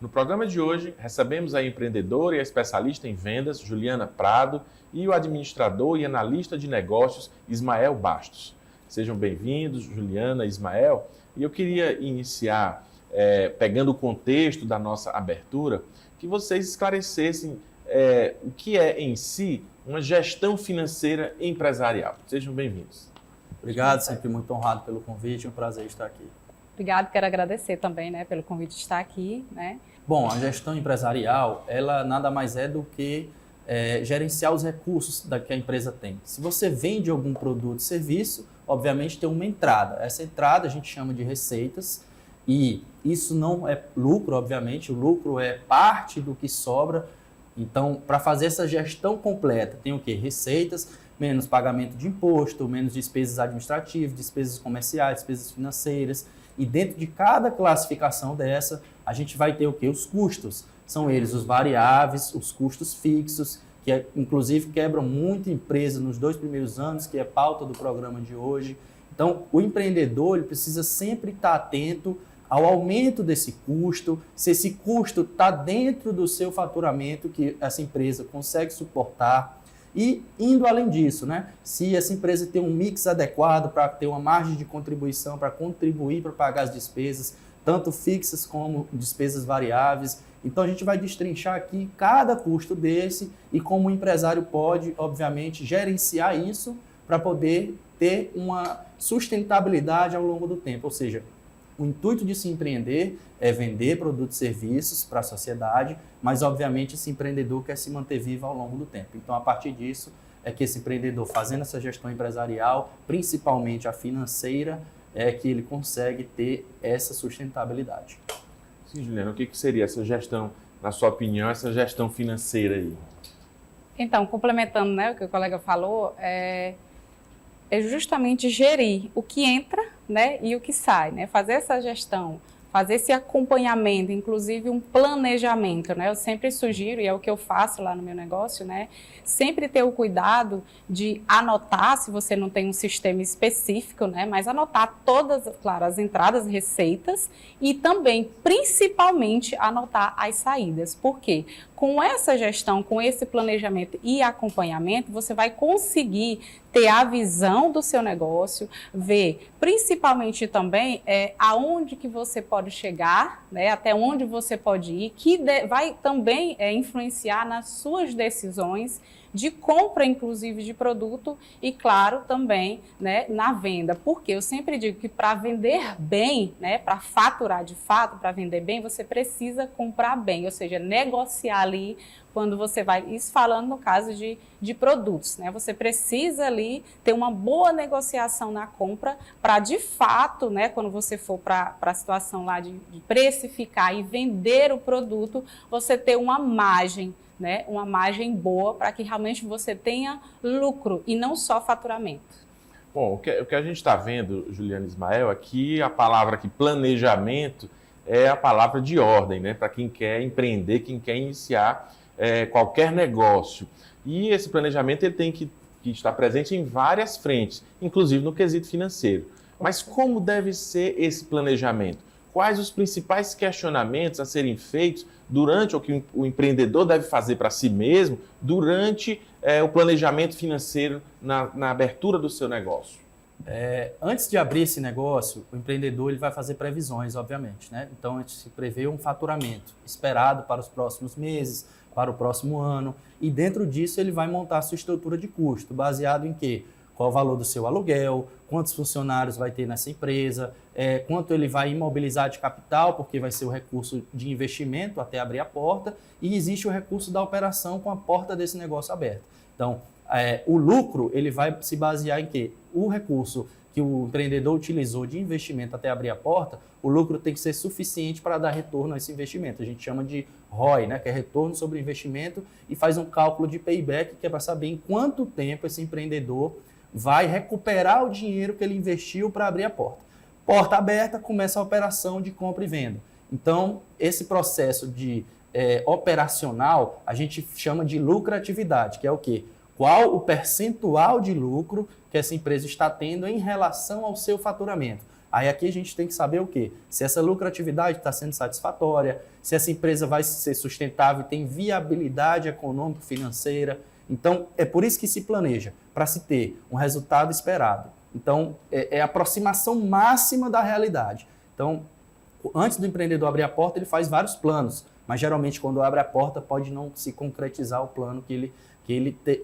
No programa de hoje, recebemos a empreendedora e a especialista em vendas, Juliana Prado, e o administrador e analista de negócios, Ismael Bastos. Sejam bem-vindos, Juliana e Ismael. E eu queria iniciar, pegando o contexto da nossa abertura, que vocês esclarecessem o que é, em si, uma gestão financeira empresarial. Sejam bem-vindos. Obrigado, sempre muito honrado pelo convite, é um prazer estar aqui. Obrigado, quero agradecer também, pelo convite de estar aqui, Bom, a gestão empresarial, ela nada mais é do que gerenciar os recursos que a empresa tem. Se você vende algum produto ou serviço, obviamente tem uma entrada. Essa entrada a gente chama de receitas e isso não é lucro, obviamente, o lucro é parte do que sobra. Então, para fazer essa gestão completa, tem o quê? Receitas, menos pagamento de imposto, menos despesas administrativas, despesas comerciais, despesas financeiras. E dentro de cada classificação dessa, a gente vai ter o quê? Os custos. São eles os variáveis, os custos fixos, que inclusive quebram muito empresa nos 2 primeiros anos, que é pauta do programa de hoje. Então, o empreendedor ele precisa sempre estar atento ao aumento desse custo, se esse custo está dentro do seu faturamento, que essa empresa consegue suportar. E indo além disso, se essa empresa tem um mix adequado para ter uma margem de contribuição, para contribuir para pagar as despesas, tanto fixas como despesas variáveis. Então a gente vai destrinchar aqui cada custo desse e como o empresário pode, obviamente, gerenciar isso para poder ter uma sustentabilidade ao longo do tempo. Ou seja, o intuito de se empreender é vender produtos e serviços para a sociedade, mas obviamente esse empreendedor quer se manter vivo ao longo do tempo. Então, a partir disso, é que esse empreendedor, fazendo essa gestão empresarial, principalmente a financeira, é que ele consegue ter essa sustentabilidade. Sim, Juliana, o que seria essa gestão, na sua opinião, essa gestão financeira aí? Então, complementando o que o colega falou, é justamente gerir o que entra e o que sai, fazer essa gestão, fazer esse acompanhamento, inclusive um planejamento, Eu sempre sugiro, e é o que eu faço lá no meu negócio, sempre ter o cuidado de anotar, se você não tem um sistema específico, mas anotar todas, claro, as entradas, receitas e também, principalmente, anotar as saídas. Por quê? Com essa gestão, com esse planejamento e acompanhamento, você vai conseguir ter a visão do seu negócio, ver principalmente também aonde que você pode chegar, até onde você pode ir, que vai também influenciar nas suas decisões de compra, inclusive, de produto e, claro, também na venda. Porque eu sempre digo que para vender bem, para faturar de fato, para vender bem, você precisa comprar bem, ou seja, negociar ali quando você vai, isso falando no caso de produtos, Você precisa ali ter uma boa negociação na compra para, de fato, quando você for para a situação lá de precificar e vender o produto, você ter uma margem, uma margem boa para que realmente você tenha lucro e não só faturamento. Bom, o que a gente está vendo, Juliana e Ismael, aqui a palavra aqui, planejamento, é a palavra de ordem, para quem quer empreender, quem quer iniciar qualquer negócio. E esse planejamento ele tem que estar presente em várias frentes, inclusive no quesito financeiro. Mas como deve ser esse planejamento? Quais os principais questionamentos a serem feitos durante o que o empreendedor deve fazer para si mesmo durante o planejamento financeiro na abertura do seu negócio? Antes de abrir esse negócio, o empreendedor ele vai fazer previsões, obviamente, Então, a gente se prevê um faturamento esperado para os próximos meses, para o próximo ano, e dentro disso ele vai montar a sua estrutura de custo, baseado em quê? Qual o valor do seu aluguel, quantos funcionários vai ter nessa empresa, quanto ele vai imobilizar de capital, porque vai ser o recurso de investimento até abrir a porta, e existe o recurso da operação com a porta desse negócio aberta. Então, o lucro ele vai se basear em quê? O recurso que o empreendedor utilizou de investimento até abrir a porta, o lucro tem que ser suficiente para dar retorno a esse investimento. A gente chama de ROI, que é retorno sobre investimento, e faz um cálculo de payback, que é para saber em quanto tempo esse empreendedor vai recuperar o dinheiro que ele investiu para abrir a porta. Porta aberta, começa a operação de compra e venda. Então, esse processo de operacional, a gente chama de lucratividade, que é o quê? Qual o percentual de lucro que essa empresa está tendo em relação ao seu faturamento. Aí aqui a gente tem que saber o quê? Se essa lucratividade está sendo satisfatória, se essa empresa vai ser sustentável, tem viabilidade econômico-financeira. Então, é por isso que se planeja, para se ter um resultado esperado. Então, é a aproximação máxima da realidade. Então, antes do empreendedor abrir a porta, ele faz vários planos, mas geralmente quando abre a porta pode não se concretizar o plano que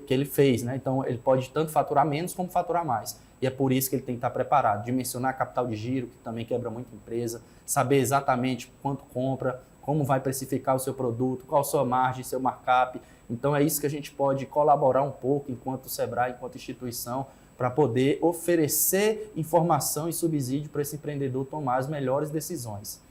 ele fez, né? Então, ele pode tanto faturar menos como faturar mais. E é por isso que ele tem que estar preparado. Dimensionar capital de giro, que também quebra muito empresa, saber exatamente quanto compra, como vai precificar o seu produto, qual a sua margem, seu markup. Então, é isso que a gente pode colaborar um pouco enquanto Sebrae, enquanto instituição, para poder oferecer informação e subsídio para esse empreendedor tomar as melhores decisões.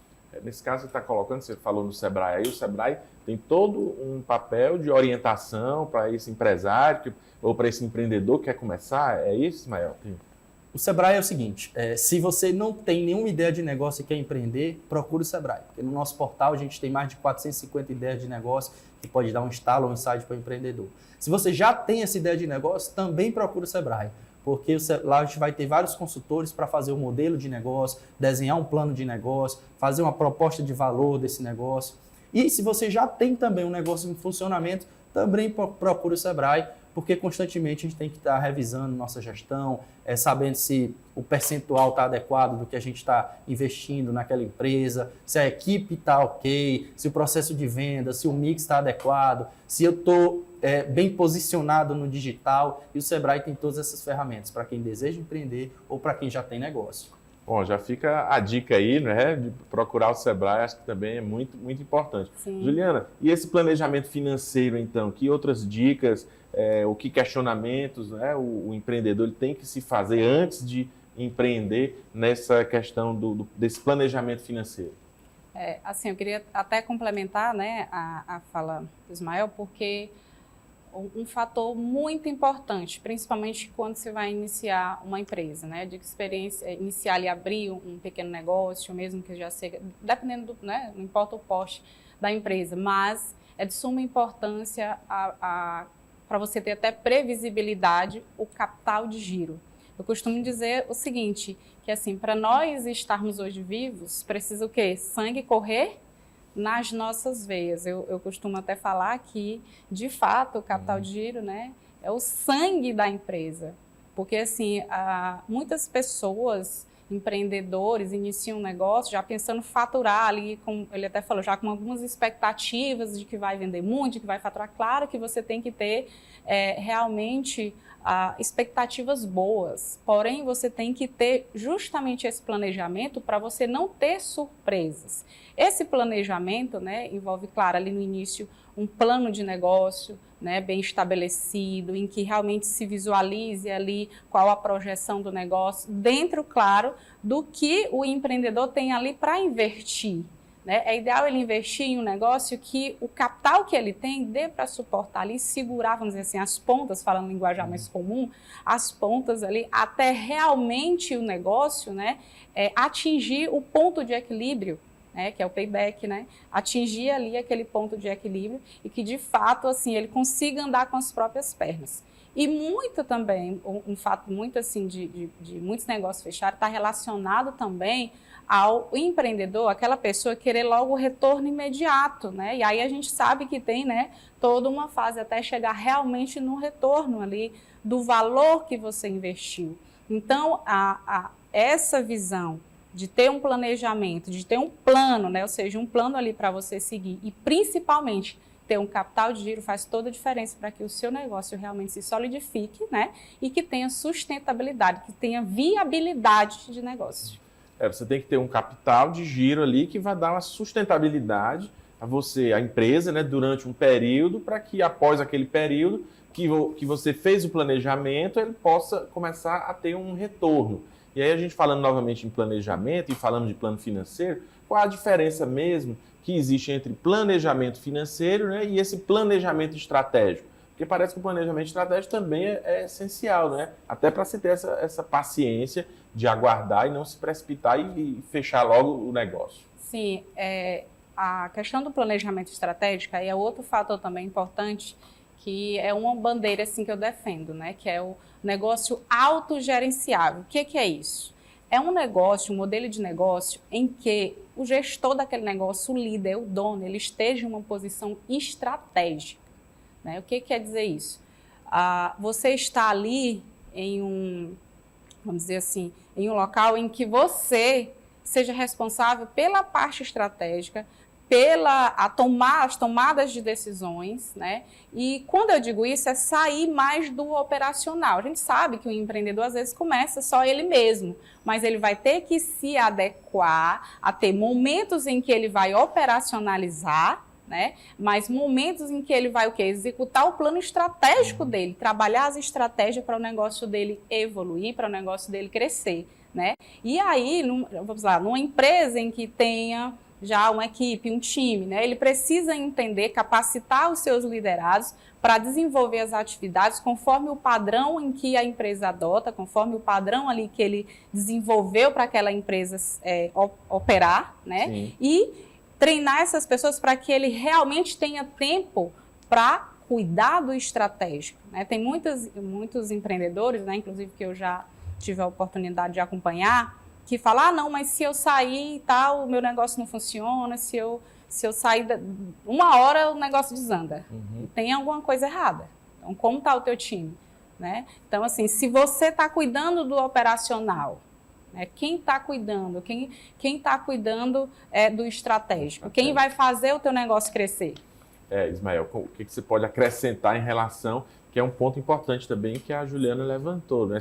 Nesse caso, você está colocando, você falou no Sebrae aí, o Sebrae tem todo um papel de orientação para esse empresário ou para esse empreendedor que quer começar, é isso, Ismael? O Sebrae é o seguinte, se você não tem nenhuma ideia de negócio e quer empreender, procure o Sebrae, porque no nosso portal a gente tem mais de 450 ideias de negócio que pode dar um estalo ou um insight para o empreendedor. Se você já tem essa ideia de negócio, também procure o Sebrae, porque lá a gente vai ter vários consultores para fazer o modelo de negócio, desenhar um plano de negócio, fazer uma proposta de valor desse negócio. E se você já tem também um negócio em funcionamento, também procure o Sebrae, porque constantemente a gente tem que estar revisando nossa gestão, sabendo se o percentual está adequado do que a gente está investindo naquela empresa, se a equipe está ok, se o processo de venda, se o mix está adequado, se eu estou bem posicionado no digital. E o Sebrae tem todas essas ferramentas para quem deseja empreender ou para quem já tem negócio. Bom, já fica a dica aí, né, de procurar o Sebrae, acho que também é muito, muito importante. Sim. Juliana, e esse planejamento financeiro, então, que outras dicas, o que questionamentos, né, o empreendedor ele tem que se fazer antes de empreender nessa questão desse planejamento financeiro? Assim, eu queria até complementar, né, a fala do Ismael, porque um fator muito importante, principalmente quando você vai iniciar uma empresa, né? De experiência, iniciar ali, abrir um pequeno negócio, mesmo que já seja, dependendo do, né? Não importa o porte da empresa, mas é de suma importância para você ter até previsibilidade o capital de giro. Eu costumo dizer o seguinte, que assim, para nós estarmos hoje vivos, precisa o quê? Sangue correr nas nossas veias. Eu costumo até falar que, de fato, o capital de giro, né, é o sangue da empresa. Porque, assim, muitas pessoas, empreendedores, iniciam um negócio já pensando em faturar ali, como ele até falou, já com algumas expectativas de que vai vender muito, de que vai faturar. Claro que você tem que ter realmente expectativas boas, porém você tem que ter justamente esse planejamento para você não ter surpresas. Esse planejamento, né, envolve, claro, ali no início, um plano de negócio, né, bem estabelecido, em que realmente se visualize ali qual a projeção do negócio, dentro, claro, do que o empreendedor tem ali para investir. Né? É ideal ele investir em um negócio que o capital que ele tem dê para suportar ali, segurar, vamos dizer assim, as pontas, falando em linguagem mais comum, as pontas ali, até realmente o negócio, né, atingir o ponto de equilíbrio, né, que é o payback, né, atingir ali aquele ponto de equilíbrio e que, de fato, assim, ele consiga andar com as próprias pernas. E muito também, um fato muito assim de muitos negócios fechados, está relacionado também ao empreendedor, aquela pessoa querer logo o retorno imediato, né? E aí a gente sabe que tem, né, toda uma fase até chegar realmente no retorno ali do valor que você investiu. Então, essa visão de ter um planejamento, de ter um plano, né? Ou seja, um plano ali para você seguir e principalmente ter um capital de giro faz toda a diferença para que o seu negócio realmente se solidifique, né? E que tenha sustentabilidade, que tenha viabilidade de negócio. Você tem que ter um capital de giro ali que vai dar uma sustentabilidade a você, a empresa, né, durante um período, para que após aquele período que você fez o planejamento, ele possa começar a ter um retorno. E aí a gente falando novamente em planejamento e falando de plano financeiro, qual a diferença mesmo que existe entre planejamento financeiro, né, e esse planejamento estratégico? Porque parece que o planejamento estratégico também é essencial, né? Até para se ter essa paciência de aguardar e não se precipitar e fechar logo o negócio. Sim, a questão do planejamento estratégico aí é outro fator também importante, que é uma bandeira assim, que eu defendo, né? Que é o negócio autogerenciável. O que é isso? é um negócio, um modelo de negócio em que o gestor daquele negócio, o líder, o dono, ele esteja em uma posição estratégica, né? O que quer dizer isso? Você está ali em vamos dizer assim, em um local em que você seja responsável pela parte estratégica, as tomadas de decisões, né? E quando eu digo isso, é sair mais do operacional. A gente sabe que o empreendedor, às vezes, começa só ele mesmo, mas ele vai ter que se adequar a ter momentos em que ele vai operacionalizar, né? Mas momentos em que ele vai o quê? Executar o plano estratégico dele, trabalhar as estratégias para o negócio dele evoluir, para o negócio dele crescer, né? E aí, vamos lá, numa empresa em que tenha já uma equipe, um time, né? Ele precisa entender, capacitar os seus liderados para desenvolver as atividades conforme o padrão em que a empresa adota, conforme o padrão ali que ele desenvolveu para aquela empresa operar, né? Sim. E treinar essas pessoas para que ele realmente tenha tempo para cuidar do estratégico, né? Tem muitos empreendedores, né? Inclusive que eu já tive a oportunidade de acompanhar, que fala, não, mas se eu sair e tal, o meu negócio não funciona, se eu sair, uma hora o negócio desanda. Tem alguma coisa errada. Então, como está o teu time? Né? Então, assim, se você está cuidando do operacional, né, quem está cuidando? Quem está cuidando do estratégico? Quem vai fazer o teu negócio crescer? Ismael, o que você pode acrescentar em relação, que é um ponto importante também que a Juliana levantou, né?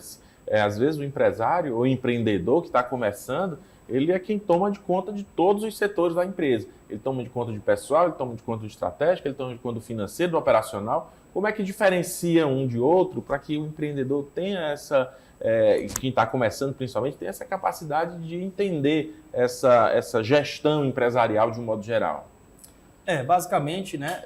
Às vezes o empresário ou empreendedor que está começando, ele é quem toma de conta de todos os setores da empresa. Ele toma de conta de pessoal, ele toma de conta do estratégico, ele toma de conta do financeiro, do operacional. Como é que diferencia um de outro para que o empreendedor tenha quem está começando principalmente, tenha essa capacidade de entender essa gestão empresarial de um modo geral? Basicamente, né,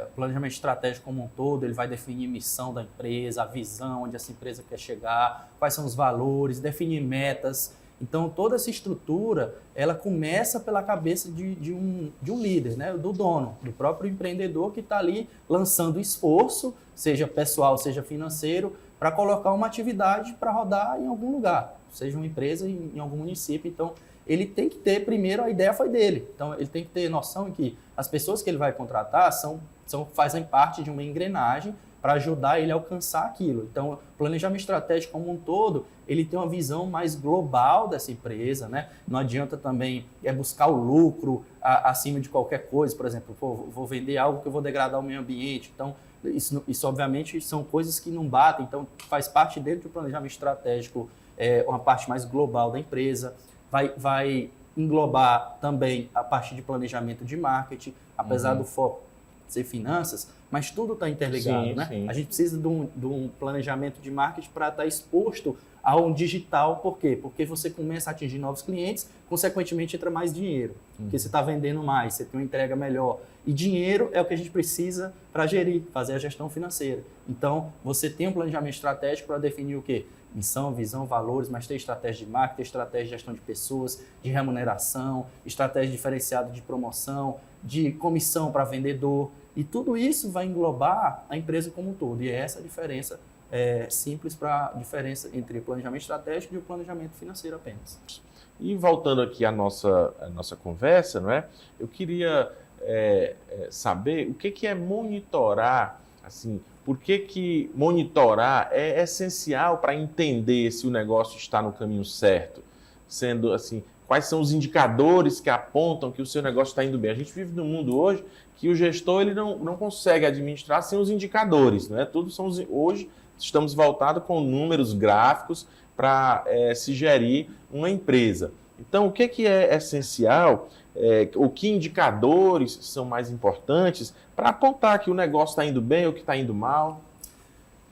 o planejamento estratégico como um todo, ele vai definir a missão da empresa, a visão, onde essa empresa quer chegar, quais são os valores, definir metas. Então, toda essa estrutura, ela começa pela cabeça de um líder, né, do dono, do próprio empreendedor que está ali lançando esforço, seja pessoal, seja financeiro, para colocar uma atividade para rodar em algum lugar, seja uma empresa em algum município. Então, ele tem que ter, primeiro, a ideia foi dele. Então, ele tem que ter noção que as pessoas que ele vai contratar fazem parte de uma engrenagem para ajudar ele a alcançar aquilo. Então, o planejamento estratégico como um todo, ele tem uma visão mais global dessa empresa, né? Não adianta também buscar o lucro acima de qualquer coisa. Por exemplo, vou vender algo que eu vou degradar o meio ambiente. Então, isso obviamente são coisas que não batem. Então, faz parte dentro do planejamento estratégico uma parte mais global da empresa. Vai englobar também a parte de planejamento de marketing, apesar do foco ser finanças, mas tudo está interligado, sim, né? Sim. A gente precisa de um planejamento de marketing para estar exposto a um digital. Por quê? Porque você começa a atingir novos clientes, consequentemente entra mais dinheiro, porque você está vendendo mais, você tem uma entrega melhor. E dinheiro é o que a gente precisa para gerir, fazer a gestão financeira. Então, você tem um planejamento estratégico para definir o quê? Missão, visão, valores, mas tem estratégia de marketing, estratégia de gestão de pessoas, de remuneração, estratégia diferenciada de promoção, de comissão para vendedor. E tudo isso vai englobar a empresa como um todo. E é essa a diferença simples para a diferença entre o planejamento estratégico e o planejamento financeiro apenas. E voltando aqui à nossa conversa, não é? Eu queria saber o que é monitorar, assim, por que monitorar é essencial para entender se o negócio está no caminho certo? Sendo assim, quais são os indicadores que apontam que o seu negócio está indo bem? A gente vive num mundo hoje que o gestor ele não consegue administrar sem os indicadores, não é? Hoje estamos voltados com números gráficos para se gerir uma empresa. Então, o que é essencial? O que indicadores são mais importantes para apontar que o negócio está indo bem ou que está indo mal?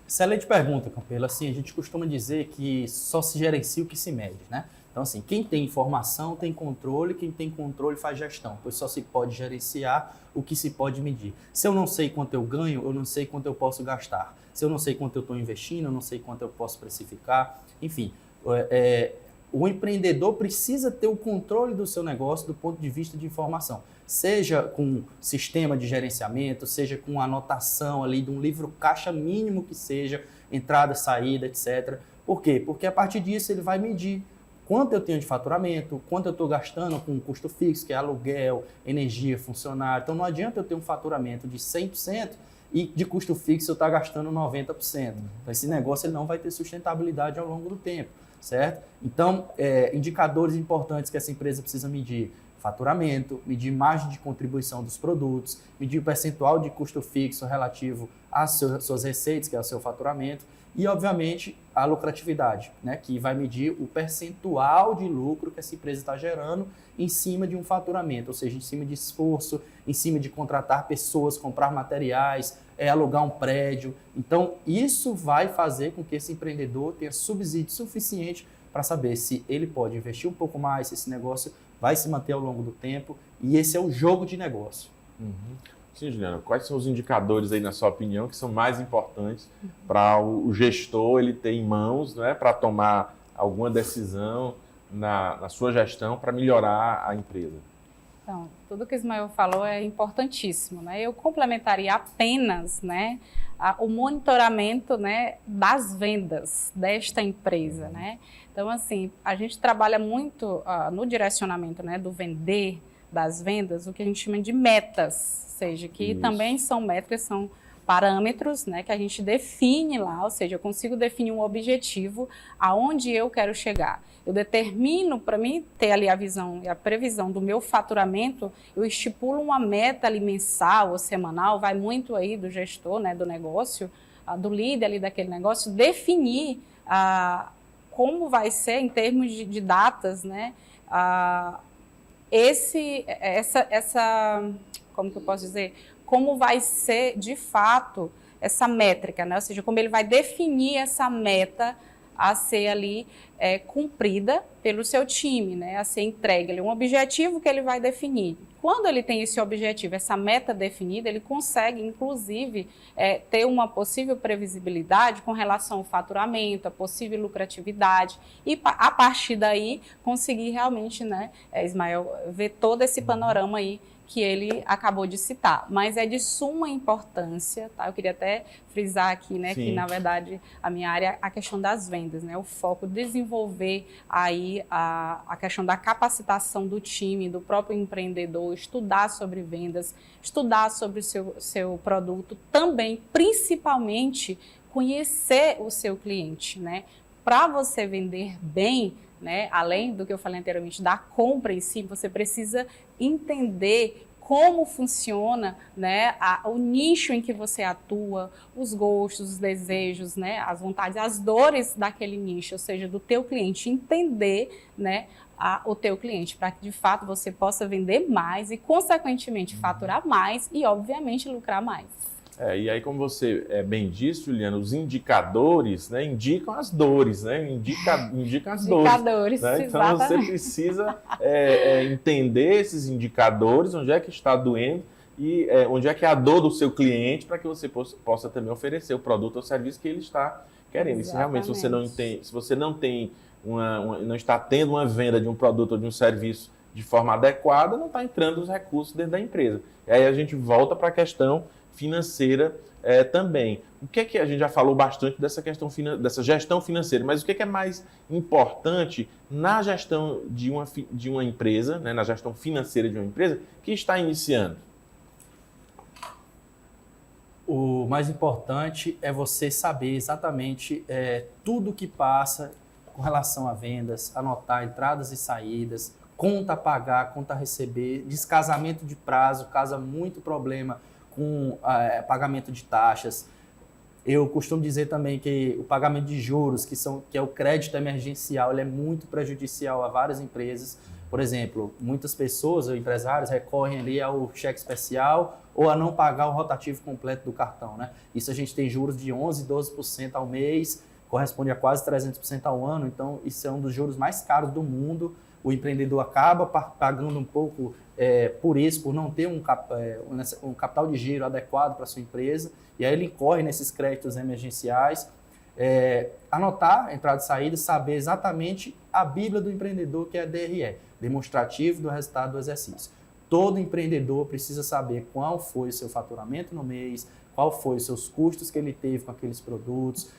Excelente pergunta, Campelo. Assim, a gente costuma dizer que só se gerencia o que se mede, né? Então, assim, quem tem informação tem controle, quem tem controle faz gestão, pois só se pode gerenciar o que se pode medir. Se eu não sei quanto eu ganho, eu não sei quanto eu posso gastar. Se eu não sei quanto eu estou investindo, eu não sei quanto eu posso precificar. Enfim, o empreendedor precisa ter o controle do seu negócio do ponto de vista de informação, seja com sistema de gerenciamento, seja com anotação ali de um livro caixa mínimo que seja, entrada, saída, etc. Por quê? Porque a partir disso ele vai medir quanto eu tenho de faturamento, quanto eu estou gastando com custo fixo, que é aluguel, energia, funcionário. Então, não adianta eu ter um faturamento de 100% e de custo fixo eu estar gastando 90%. Então, esse negócio ele não vai ter sustentabilidade ao longo do tempo, certo? Então, indicadores importantes que essa empresa precisa medir: faturamento, medir margem de contribuição dos produtos, medir o percentual de custo fixo relativo às suas receitas, que é o seu faturamento, e, obviamente, a lucratividade, né, que vai medir o percentual de lucro que essa empresa está gerando em cima de um faturamento, ou seja, em cima de esforço, em cima de contratar pessoas, comprar materiais, alugar um prédio. Então, isso vai fazer com que esse empreendedor tenha subsídio suficiente para saber se ele pode investir um pouco mais, se esse negócio vai se manter ao longo do tempo, e esse é o jogo de negócio. Sim, Juliana, quais são os indicadores aí, na sua opinião, que são mais importantes para o gestor ele ter em mãos, né, para tomar alguma decisão na sua gestão para melhorar a empresa? Então, tudo que o Ismael falou é importantíssimo, né? Eu complementaria apenas, né, o monitoramento, né, das vendas desta empresa, né? Então, assim, a gente trabalha muito no direcionamento, né, do vender, das vendas, o que a gente chama de metas, ou seja, que também são métricas, são parâmetros, né, que a gente define lá, ou seja, eu consigo definir um objetivo aonde eu quero chegar. Eu determino, para mim ter ali a visão e a previsão do meu faturamento, eu estipulo uma meta ali mensal ou semanal, vai muito aí do gestor, né, do negócio, do líder ali daquele negócio, definir como vai ser em termos de datas, né, como que eu posso dizer, como vai ser de fato essa métrica, né? Ou seja, como ele vai definir essa meta a ser ali cumprida pelo seu time, né? A ser entregue ali, um objetivo que ele vai definir. Quando ele tem esse objetivo, essa meta definida, ele consegue, inclusive, ter uma possível previsibilidade com relação ao faturamento, a possível lucratividade, e a partir daí conseguir realmente, né, Ismael, ver todo esse panorama aí que ele acabou de citar, mas é de suma importância, tá? Eu queria até frisar aqui, né, que na verdade a minha área é a questão das vendas, né, o foco, desenvolver aí a questão da capacitação do time, do próprio empreendedor, estudar sobre vendas, estudar sobre o seu produto, também, principalmente, conhecer o seu cliente, né? Para você vender bem, né, além do que eu falei anteriormente, da compra em si, você precisa entender como funciona, né, o nicho em que você atua, os gostos, os desejos, né, as vontades, as dores daquele nicho, ou seja, do teu cliente, entender, né, o teu cliente, para que de fato você possa vender mais e, consequentemente, faturar mais e, obviamente, lucrar mais. E aí, como você bem disse, Juliana, os indicadores, né, indicam as dores, né? Indicam as Indicadores, dores. Né? Então, você precisa entender esses indicadores, onde é que está doendo e onde é que é a dor do seu cliente, para que você possa também oferecer o produto ou serviço que ele está querendo. E se realmente você não tem não está tendo uma venda de um produto ou de um serviço de forma adequada, não está entrando os recursos dentro da empresa. E aí a gente volta para a questão financeira também. O que é que a gente já falou bastante dessa questão dessa gestão financeira, mas o que é mais importante na gestão de uma empresa, né, na gestão financeira de uma empresa que está iniciando? O mais importante é você saber exatamente tudo que passa com relação a vendas, anotar entradas e saídas, conta a pagar, conta a receber, descasamento de prazo, causa muito problema com pagamento de taxas. Eu costumo dizer também que o pagamento de juros, que é o crédito emergencial, ele é muito prejudicial a várias empresas. Por exemplo, muitas pessoas ou empresários recorrem ali ao cheque especial ou a não pagar o rotativo completo do cartão, né? Isso a gente tem juros de 11%, 12% ao mês, corresponde a quase 300% ao ano, então isso é um dos juros mais caros do mundo. O empreendedor acaba pagando um pouco por isso, por não ter um capital de giro adequado para a sua empresa, e aí ele incorre nesses créditos emergenciais. Anotar entrada e saída, saber exatamente a Bíblia do empreendedor, que é a DRE, demonstrativo do resultado do exercício. Todo empreendedor precisa saber qual foi o seu faturamento no mês, qual foi os seus custos que ele teve com aqueles produtos,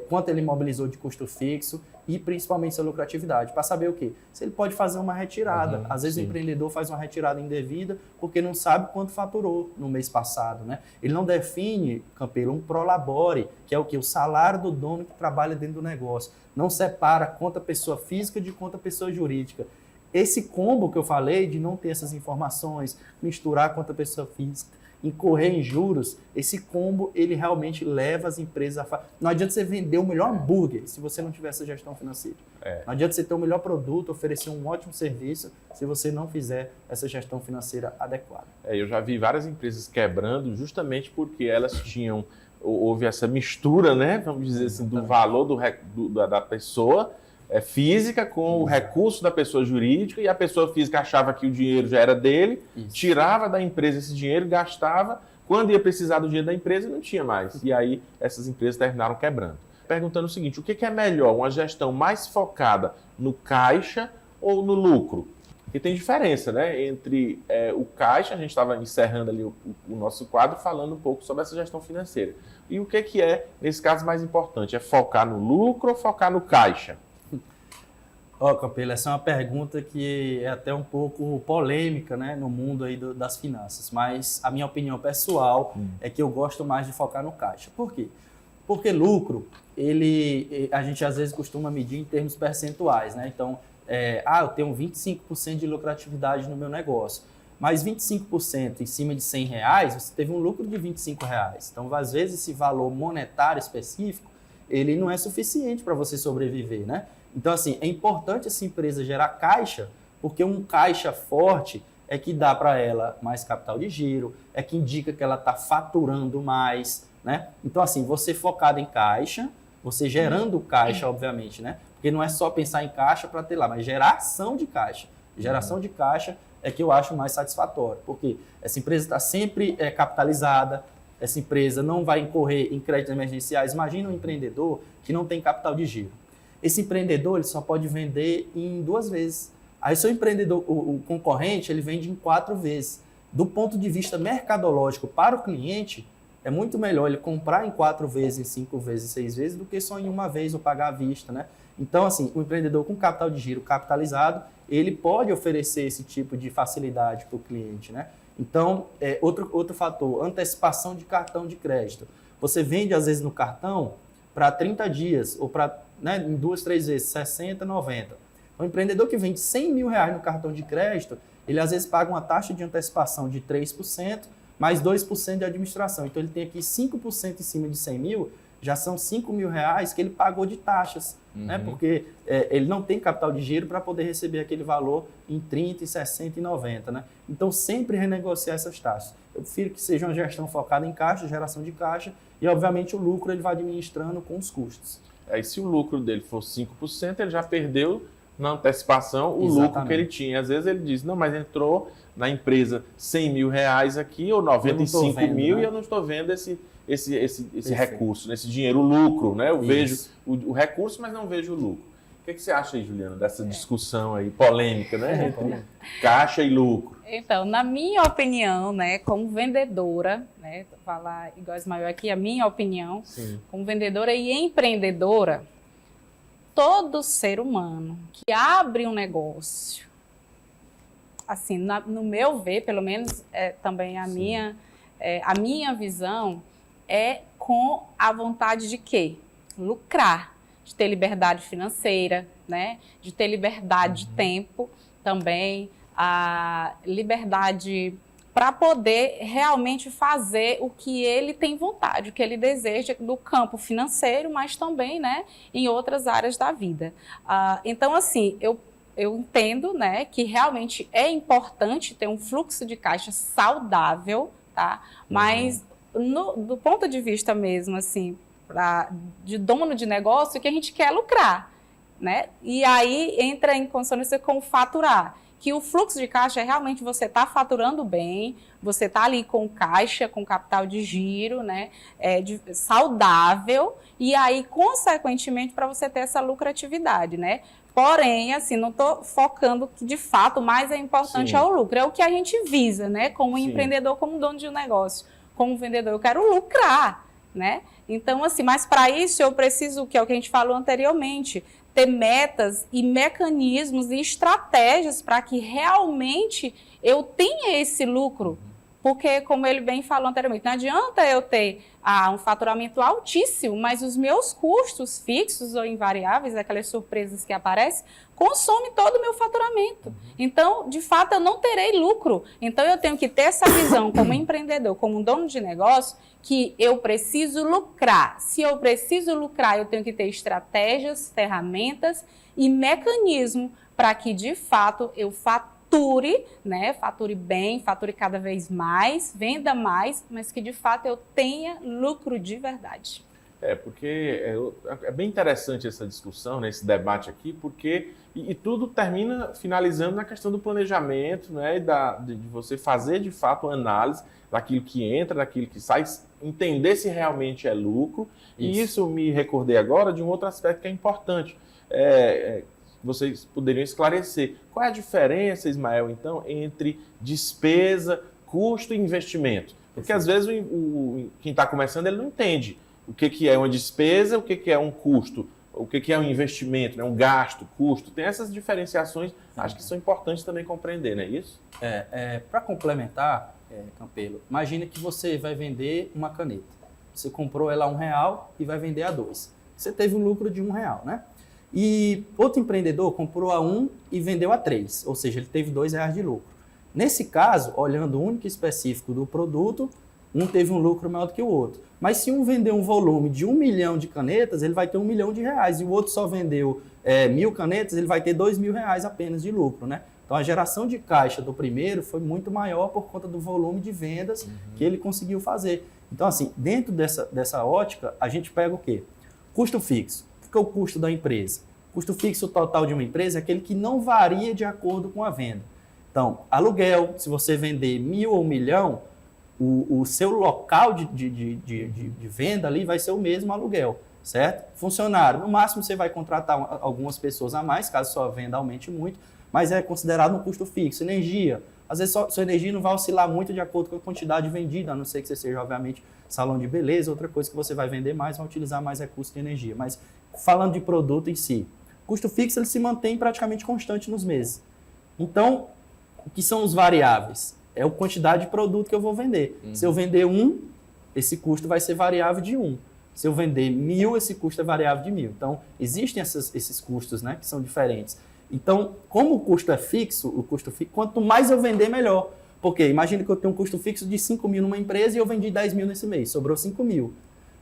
quanto ele mobilizou de custo fixo e principalmente sua lucratividade, para saber o quê? Se ele pode fazer uma retirada. Às vezes o empreendedor faz uma retirada indevida porque não sabe quanto faturou no mês passado, né? Ele não define, Campelo, um prolabore, que é o quê? O salário do dono que trabalha dentro do negócio. Não separa conta pessoa física de conta pessoa jurídica. Esse combo que eu falei de não ter essas informações, misturar conta pessoa física, incorrer em juros, esse combo, ele realmente leva as empresas a... Não adianta você vender o melhor hambúrguer se você não tiver essa gestão financeira. Não adianta você ter o melhor produto, oferecer um ótimo serviço, se você não fizer essa gestão financeira adequada. Eu já vi várias empresas quebrando justamente porque elas tinham... Houve essa mistura, né, vamos dizer assim, do valor da pessoa física com o recurso da pessoa jurídica, e a pessoa física achava que o dinheiro já era dele, tirava da empresa esse dinheiro, gastava, quando ia precisar do dinheiro da empresa não tinha mais. E aí essas empresas terminaram quebrando. Perguntando o seguinte, o que é melhor, uma gestão mais focada no caixa ou no lucro? Porque tem diferença, né, entre o caixa, a gente estava encerrando ali o nosso quadro falando um pouco sobre essa gestão financeira. E o que é, nesse caso, mais importante? É focar no lucro ou focar no caixa? Campelo, essa é uma pergunta que é até um pouco polêmica, né, no mundo aí das finanças, mas a minha opinião pessoal é que eu gosto mais de focar no caixa. Por quê? Porque lucro, a gente às vezes costuma medir em termos percentuais, né? Então, eu tenho 25% de lucratividade no meu negócio, mas 25% em cima de R$100, você teve um lucro de R$25. Então, às vezes, esse valor monetário específico, ele não é suficiente para você sobreviver, né? Então, assim, é importante essa empresa gerar caixa, porque um caixa forte é que dá para ela mais capital de giro, é que indica que ela está faturando mais, né? Então, assim, você focado em caixa, você gerando caixa, obviamente, né? Porque não é só pensar em caixa para ter lá, mas geração de caixa. Geração de caixa é que eu acho mais satisfatório, porque essa empresa está sempre capitalizada, essa empresa não vai incorrer em créditos emergenciais. Imagina um empreendedor que não tem capital de giro. Esse empreendedor ele só pode vender em 2 vezes. Aí o seu empreendedor, o concorrente, ele vende em 4 vezes. Do ponto de vista mercadológico para o cliente, é muito melhor ele comprar em 4 vezes, em 5 vezes, 6 vezes, do que só em uma vez ou pagar à vista, né? Então, assim, o empreendedor com capital de giro capitalizado, ele pode oferecer esse tipo de facilidade para o cliente, né? Então, outro fator, antecipação de cartão de crédito. Você vende, às vezes, no cartão para 30 dias, ou para, né, em 2, 3 vezes, 60, 90. O empreendedor que vende R$100 mil no cartão de crédito, ele às vezes paga uma taxa de antecipação de 3%, mais 2% de administração. Então, ele tem aqui 5% em cima de 100 mil, já são R$5 mil que ele pagou de taxas, né? Porque ele não tem capital de giro para poder receber aquele valor em 30, em 60 e 90. Né? Então, sempre renegociar essas taxas. Eu prefiro que seja uma gestão focada em caixa, geração de caixa, e, obviamente, o lucro ele vai administrando com os custos. Aí, se o lucro dele for 5%, ele já perdeu na antecipação o lucro que ele tinha. Às vezes ele diz, não, mas entrou na empresa R$100 mil aqui, ou 95 mil, né? E eu não estou vendo esse recurso, esse dinheiro, o lucro, né? Eu vejo o recurso, mas não vejo o lucro. O que você acha aí, Juliana, dessa discussão aí, polêmica, né? Entre caixa e lucro. Então, na minha opinião, né, como vendedora, né, falar igual Ismael aqui, a minha opinião, como vendedora e empreendedora, todo ser humano que abre um negócio, assim, no meu ver, pelo menos também a minha visão, é com a vontade de quê? Lucrar, de ter liberdade financeira, né? De ter liberdade de tempo também, a liberdade para poder realmente fazer o que ele tem vontade, o que ele deseja no campo financeiro, mas também, né, em outras áreas da vida. Então, assim, eu entendo, né, que realmente é importante ter um fluxo de caixa saudável, tá? Mas do ponto de vista mesmo, assim, de dono de negócio, que a gente quer lucrar, né? E aí entra em consonância com o faturar, que o fluxo de caixa é realmente você está faturando bem, você está ali com caixa, com capital de giro, né, saudável, e aí, consequentemente, para você ter essa lucratividade, né? Porém, assim, não estou focando que, de fato, o mais é importante Sim. é o lucro. É o que a gente visa, né? Como Sim. empreendedor, como dono de um negócio, como vendedor, eu quero lucrar, né? Então, assim, mas para isso eu preciso, que é o que a gente falou anteriormente, ter metas e mecanismos e estratégias para que realmente eu tenha esse lucro. Porque, como ele bem falou anteriormente, não adianta eu ter um faturamento altíssimo, mas os meus custos fixos ou invariáveis, aquelas surpresas que aparecem, consomem todo o meu faturamento. Então, de fato, eu não terei lucro. Então, eu tenho que ter essa visão como empreendedor, como um dono de negócio, que eu preciso lucrar. Se eu preciso lucrar, eu tenho que ter estratégias, ferramentas e mecanismo para que, de fato, eu fature, né? Fature bem, fature cada vez mais, venda mais, mas que de fato eu tenha lucro de verdade. Porque é bem interessante essa discussão, né, esse debate aqui, porque e tudo termina finalizando na questão do planejamento, né, de você fazer de fato uma análise daquilo que entra, daquilo que sai, entender se realmente é lucro. E isso me recordei agora de um outro aspecto que é importante. Vocês poderiam esclarecer. Qual é a diferença, Ismael, então, entre despesa, custo e investimento? Porque às vezes quem está começando ele não entende o que é uma despesa, o que é um custo, o que é um investimento, né? Um gasto, custo. Tem essas diferenciações, acho que são importantes também compreender, não é isso? Para complementar, Campelo, imagina que você vai vender uma caneta. Você comprou ela a R$1 e vai vender a R$2. Você teve um lucro de R$1, né? E outro empreendedor comprou a 1 e vendeu a 3, ou seja, ele teve R$2 de lucro. Nesse caso, olhando o único específico do produto, um teve um lucro maior do que o outro. Mas se um vender um volume de 1 milhão de canetas, ele vai ter R$1 milhão, e o outro só vendeu 1.000 canetas, ele vai ter R$2.000 apenas de lucro, né? Então a geração de caixa do primeiro foi muito maior por conta do volume de vendas que ele conseguiu fazer. Então, assim, dentro dessa ótica, a gente pega o quê? Custo fixo. Que é o custo da empresa? O custo fixo total de uma empresa é aquele que não varia de acordo com a venda. Então, aluguel, se você vender 1.000 ou 1 milhão, o seu local de venda ali vai ser o mesmo aluguel, certo? Funcionário, no máximo você vai contratar algumas pessoas a mais, caso sua venda aumente muito, mas é considerado um custo fixo. Energia, às vezes sua energia não vai oscilar muito de acordo com a quantidade vendida, a não ser que você seja, obviamente, salão de beleza, outra coisa que você vai vender mais, vai utilizar mais recursos de energia. Mas falando de produto em si, custo fixo ele se mantém praticamente constante nos meses. Então, o que são os variáveis? É a quantidade de produto que eu vou vender. Se eu vender 1, esse custo vai ser variável de 1. Se eu vender 1.000, esse custo é variável de 1.000. Então, existem esses custos, né, que são diferentes. Então, como o custo é fixo, quanto mais eu vender, melhor. Porque imagina que eu tenho um custo fixo de 5.000 numa empresa e eu vendi 10.000 nesse mês, sobrou 5.000.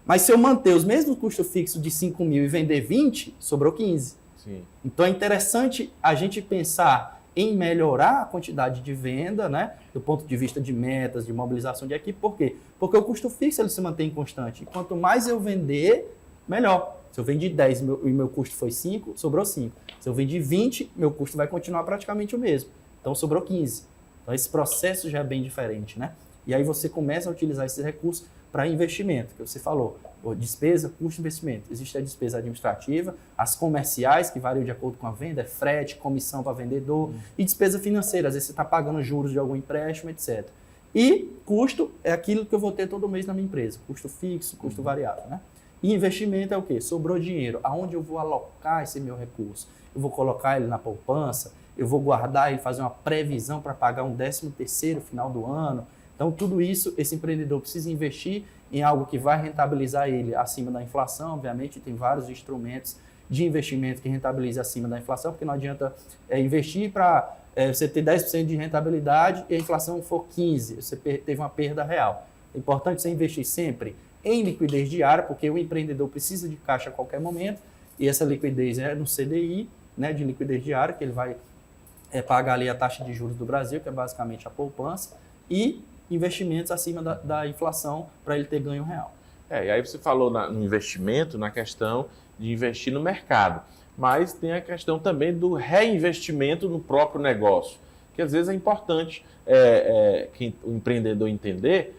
Mas se eu manter os mesmos custos fixos de 5.000 e vender 20, sobrou 15. Sim. Então é interessante a gente pensar em melhorar a quantidade de venda, né, do ponto de vista de metas, de mobilização de equipe. Por quê? Porque o custo fixo ele se mantém constante. E quanto mais eu vender, melhor. Se eu vendi 10 e meu custo foi 5, sobrou 5. Se eu vendi 20, meu custo vai continuar praticamente o mesmo. Então sobrou 15. Então esse processo já é bem diferente, né? E aí você começa a utilizar esses recursos para investimento, que você falou. Despesa, custo, investimento. Existe a despesa administrativa, as comerciais, que variam de acordo com a venda, frete, comissão para vendedor, e despesa financeira, às vezes você está pagando juros de algum empréstimo, etc. E custo é aquilo que eu vou ter todo mês na minha empresa, custo fixo, custo variável, né? E investimento é o quê? Sobrou dinheiro. Aonde eu vou alocar esse meu recurso? Eu vou colocar ele na poupança? Eu vou guardar ele, fazer uma previsão para pagar um 13º final do ano? Então, tudo isso, esse empreendedor precisa investir em algo que vai rentabilizar ele acima da inflação. Obviamente, tem vários instrumentos de investimento que rentabilizam acima da inflação, porque não adianta investir para você ter 10% de rentabilidade e a inflação for 15%, você teve uma perda real. É importante você investir sempre em liquidez diária, porque o empreendedor precisa de caixa a qualquer momento, e essa liquidez é no CDI, né, de liquidez diária, que ele vai pagar ali a taxa de juros do Brasil, que é basicamente a poupança, e investimentos acima da inflação para ele ter ganho real. E aí você falou no investimento, na questão de investir no mercado, mas tem a questão também do reinvestimento no próprio negócio. que às vezes é importante o empreendedor entender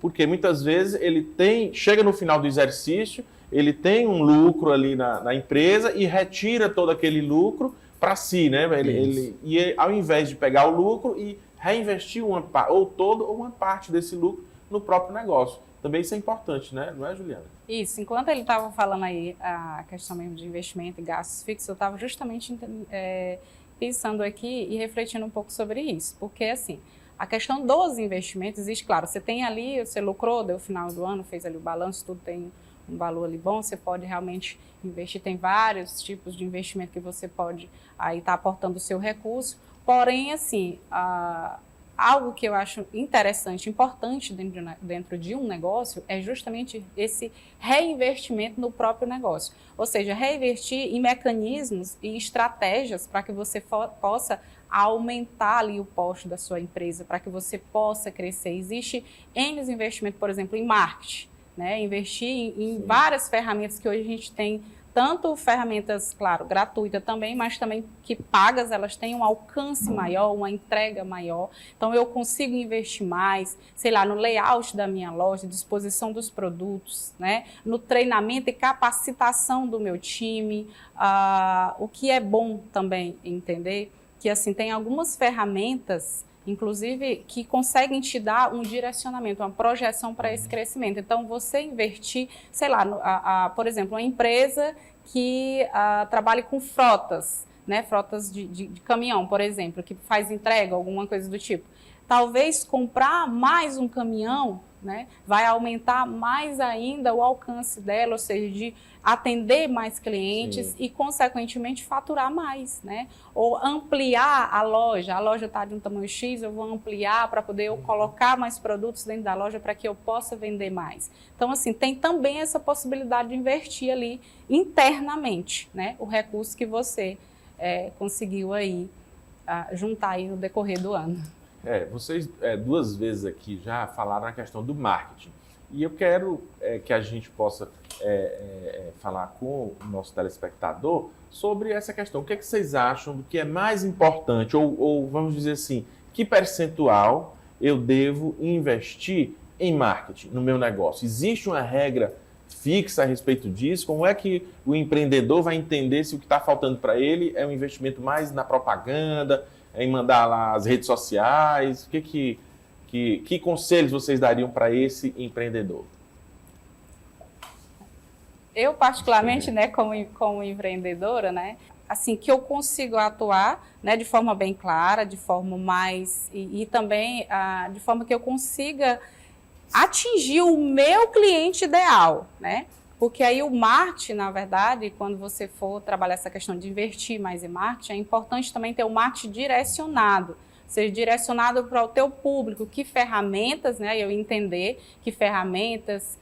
porque muitas vezes ele chega no final do exercício, ele tem um lucro ali na empresa e retira todo aquele lucro para si, né? E ao invés de pegar o lucro e reinvestir todo ou uma parte desse lucro no próprio negócio. Também isso é importante, né? Não é, Juliana? Isso. Enquanto ele estava falando aí a questão mesmo de investimento e gastos fixos, eu estava justamente pensando aqui e refletindo um pouco sobre isso. Porque, assim, a questão dos investimentos existe, claro, você tem ali, você lucrou, deu o final do ano, fez ali o balanço, tudo tem um valor ali bom, você pode realmente investir, tem vários tipos de investimento que você pode aí estar aportando o seu recurso, porém, assim, algo que eu acho interessante, importante dentro de um negócio é justamente esse reinvestimento no próprio negócio, ou seja, reinvestir em mecanismos e estratégias para que você possa aumentar ali o posto da sua empresa, para que você possa crescer. Existe N investimentos, por exemplo, em marketing, né? Investir em várias ferramentas que hoje a gente tem, tanto ferramentas, claro, gratuitas também, mas também que pagas, elas têm um alcance maior, uma entrega maior. Então, eu consigo investir mais, sei lá, no layout da minha loja, disposição dos produtos, né? No treinamento e capacitação do meu time. O que é bom também entender que, assim, tem algumas ferramentas, inclusive, que conseguem te dar um direcionamento, uma projeção para esse crescimento. Então, você investir, sei lá, por exemplo, uma empresa que trabalhe com frotas, né? Frotas de caminhão, por exemplo, que faz entrega, alguma coisa do tipo. Talvez comprar mais um caminhão, né, vai aumentar mais ainda o alcance dela, ou seja, de atender mais clientes e, consequentemente, faturar mais, né? Ou ampliar a loja está de um tamanho X, eu vou ampliar para poder eu colocar mais produtos dentro da loja para que eu possa vender mais. Então, assim, tem também essa possibilidade de investir ali internamente, né? O recurso que você conseguiu aí juntar aí no decorrer do ano. Vocês 2 vezes aqui já falaram na questão do marketing. E eu quero que a gente possa falar com o nosso telespectador sobre essa questão. O que é que vocês acham do que é mais importante? Ou vamos dizer assim, que percentual eu devo investir em marketing no meu negócio? Existe uma regra fixa a respeito disso? Como é que o empreendedor vai entender se o que está faltando para ele é um investimento mais na propaganda, em mandar lá as redes sociais? Que conselhos vocês dariam para esse empreendedor? Eu, particularmente, né, como empreendedora, né, assim, que eu consigo atuar, né, de forma bem clara, de forma mais... E também de forma que eu consiga atingir o meu cliente ideal, né? Porque aí o marketing, na verdade, quando você for trabalhar essa questão de investir mais em marketing, é importante também ter o marketing direcionado, seja direcionado para o teu público, que ferramentas, né, eu entender que ferramentas,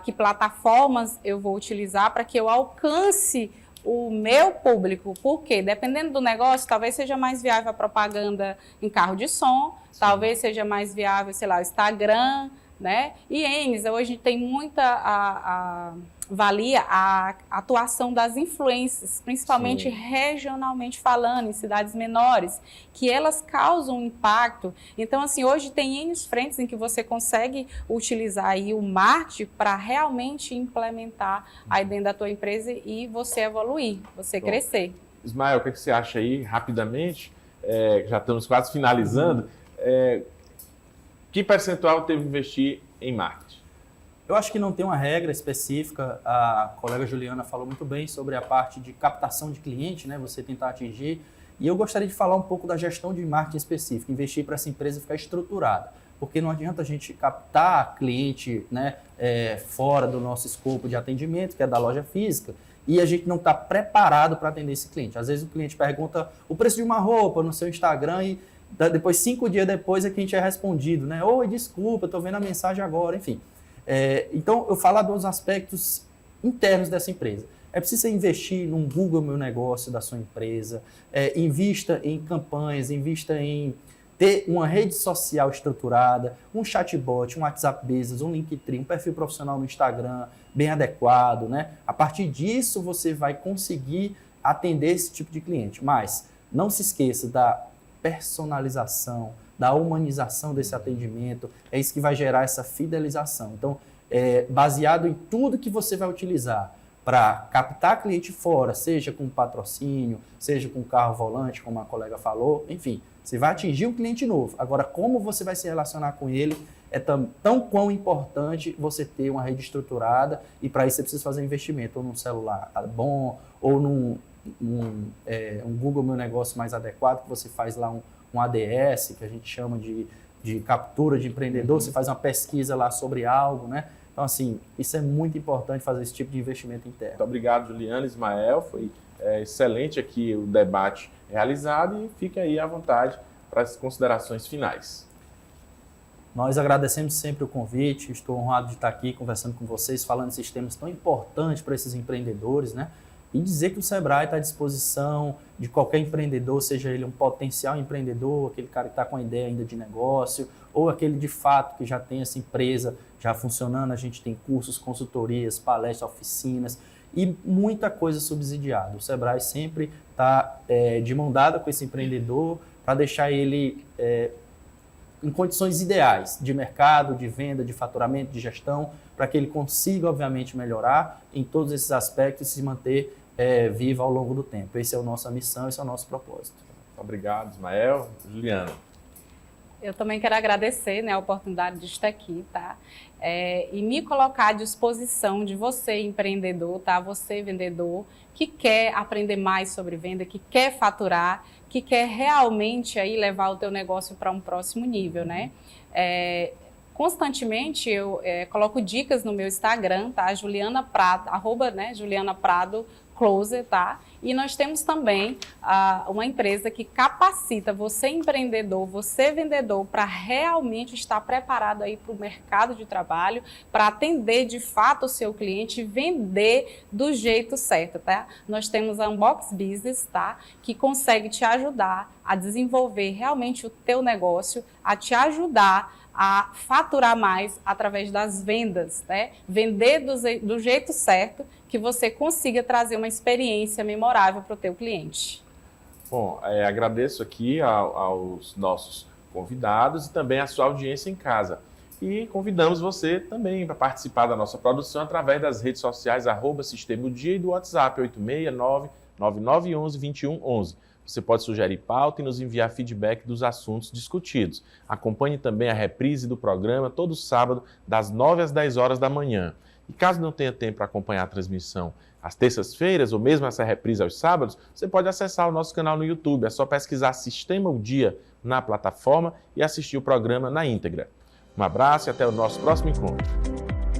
que plataformas eu vou utilizar para que eu alcance o meu público. Porque, dependendo do negócio, talvez seja mais viável a propaganda em carro de som, talvez seja mais viável, sei lá, o Instagram, né? E hoje tem muita valia a atuação das influências, principalmente regionalmente falando, em cidades menores, que elas causam um impacto. Então, assim, hoje tem N frentes em que você consegue utilizar aí o marketing para realmente implementar aí dentro da tua empresa e você evoluir, você crescer. Ismael, o que você acha aí, rapidamente? Já estamos quase finalizando. Que percentual teve que investir em marketing? Eu acho que não tem uma regra específica. A colega Juliana falou muito bem sobre a parte de captação de cliente, né? Você tentar atingir. E eu gostaria de falar um pouco da gestão de marketing específica, investir para essa empresa ficar estruturada. Porque não adianta a gente captar cliente, né, fora do nosso escopo de atendimento, que é da loja física, e a gente não está preparado para atender esse cliente. Às vezes o cliente pergunta o preço de uma roupa no seu Instagram e depois, 5 dias depois, é que a gente é respondido, né? Oi, desculpa, estou vendo a mensagem agora, enfim. Então, eu falo dos aspectos internos dessa empresa. É preciso investir num Google Meu Negócio da sua empresa, invista em campanhas, invista em ter uma rede social estruturada, um chatbot, um WhatsApp Business, um Linktree, um perfil profissional no Instagram bem adequado, né? A partir disso, você vai conseguir atender esse tipo de cliente. Mas não se esqueça da personalização, da humanização desse atendimento, é isso que vai gerar essa fidelização. Então, baseado em tudo que você vai utilizar para captar cliente fora, seja com patrocínio, seja com carro volante, como a colega falou, enfim, você vai atingir um cliente novo. Agora, como você vai se relacionar com ele, é tão quão importante você ter uma rede estruturada, e para isso você precisa fazer um investimento, ou num celular bom, ou num Google Meu Negócio mais adequado, que você faz lá um ADS, que a gente chama de captura de empreendedor, você faz uma pesquisa lá sobre algo, né? Então, assim, isso é muito importante, fazer esse tipo de investimento interno. Muito obrigado, Juliana, Ismael. Foi excelente aqui o debate realizado, e fique aí à vontade para as considerações finais. Nós agradecemos sempre o convite, estou honrado de estar aqui conversando com vocês, falando desses temas tão importantes para esses empreendedores, né? E dizer que o Sebrae está à disposição de qualquer empreendedor, seja ele um potencial empreendedor, aquele cara que está com a ideia ainda de negócio, ou aquele de fato que já tem essa empresa já funcionando. A gente tem cursos, consultorias, palestras, oficinas e muita coisa subsidiada. O Sebrae sempre está de mão dada com esse empreendedor para deixar ele em condições ideais de mercado, de venda, de faturamento, de gestão, para que ele consiga, obviamente, melhorar em todos esses aspectos e se manter vivo ao longo do tempo. Essa é a nossa missão, esse é o nosso propósito. Obrigado, Ismael. Juliana. Eu também quero agradecer, né, a oportunidade de estar aqui, tá? E me colocar à disposição de você, empreendedor, tá? Você, vendedor, que quer aprender mais sobre venda, que quer faturar, que quer realmente aí levar o teu negócio para um próximo nível, né? Constantemente eu coloco dicas no meu Instagram, tá? Juliana Prado, Juliana Prado Closer, tá? E nós temos também uma empresa que capacita você, empreendedor, você, vendedor, para realmente estar preparado aí para o mercado de trabalho, para atender de fato o seu cliente e vender do jeito certo, tá? Nós temos a Unbox Business, tá? Que consegue te ajudar a desenvolver realmente o teu negócio, a te ajudar a faturar mais através das vendas, né? Vender do jeito certo, que você consiga trazer uma experiência memorável para o teu cliente. Bom, agradeço aqui aos nossos convidados e também à sua audiência em casa. E convidamos você também para participar da nossa produção através das redes sociais @Sistema o Dia e do WhatsApp 869-9911-2111. Você pode sugerir pauta e nos enviar feedback dos assuntos discutidos. Acompanhe também a reprise do programa todo sábado, das 9 às 10 horas da manhã. E caso não tenha tempo para acompanhar a transmissão às terças-feiras, ou mesmo essa reprise aos sábados, você pode acessar o nosso canal no YouTube. É só pesquisar Sistema o Dia na plataforma e assistir o programa na íntegra. Um abraço e até o nosso próximo encontro.